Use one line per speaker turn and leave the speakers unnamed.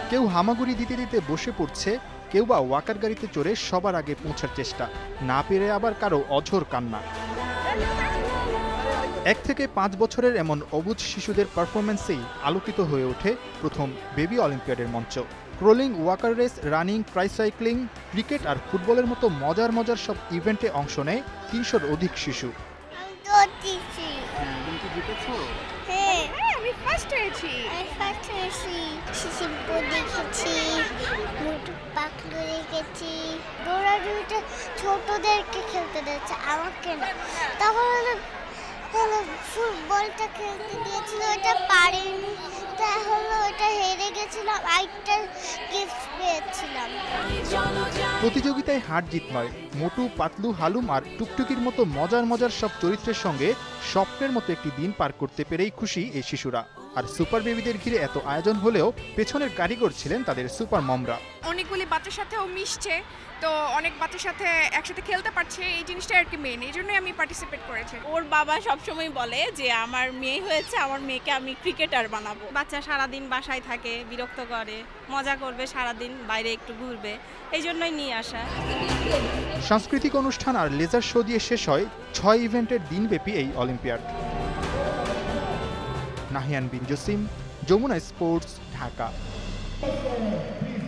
কেউ হামাগুড়ি দিতে দিতে বসে পড়ছে, কেউ বা ওয়াকার গাড়িতে চড়ে সবার আগে পৌঁছার চেষ্টা, না পেরে আবার কারো অঝোর কান্না। 1 থেকে 5 বছরের এমন অবুঝ শিশুদের পারফরমেন্সেই আলোকিত হয়ে ওঠে প্রথম বেবি অলিম্পিয়াডের মঞ্চ। Crawling, walker race, running, tricycling, cricket আর ফুটবলের মতো মজার মজার সব ইভেন্টে অংশ নেয় 300-র অধিক শিশু।
আমি ফার্স্ট হয়েছি। ছোটদেরকে খেলতে দিয়েছে, আমাকে না। তাহলে ফুটবলটা খেলতে দিয়েছিল, ওটা পারিনি, তাহলে ওটা হেরে গেছিলাম, আরেকটা গিফট পেয়েছিলাম।
প্রতিযোগিতায় হার জিত নয়, মোটু, পাতলু, হালুম আর টুকটুকির মতো মজার মজার সব চরিত্রের সঙ্গে স্বপ্নের মতো একটি দিন পার করতে পেরেই খুশি এই শিশুরা। আর সুপার বেবিদের ঘিরে এত আয়োজন হলেও পেছনের কারিগর ছিলেন তাদের সুপার মমরা।
অনেকগুলি বাচ্চার সাথেও মিশছে, তো অনেক বাচ্চার সাথে একসাথে খেলতে পারছে, এই জিনিসটা আর কি মেইন, এই জন্যই আমি পার্টিসিপেট করেছি।
ওর বাবা সবসময় বলে যে আমার মেয়ে হয়েছে, আমার মেয়েকে আমি ক্রিকেটার বানাবো। বাচ্চা সারাদিন বাসায় থাকে, বিরক্ত করে, মজা করবে, সারাদিন বাইরে একটু ঘুরবে, এই জন্যই নিয়ে আসা।
সাংস্কৃতিক অনুষ্ঠান আর লেজার শো দিয়ে শেষ হয় 6 ইভেন্টের দিনব্যাপী এই অলিম্পিয়াড। নাহিয়ান বিন জসিম, যমুনা স্পোর্টস, ঢাকা।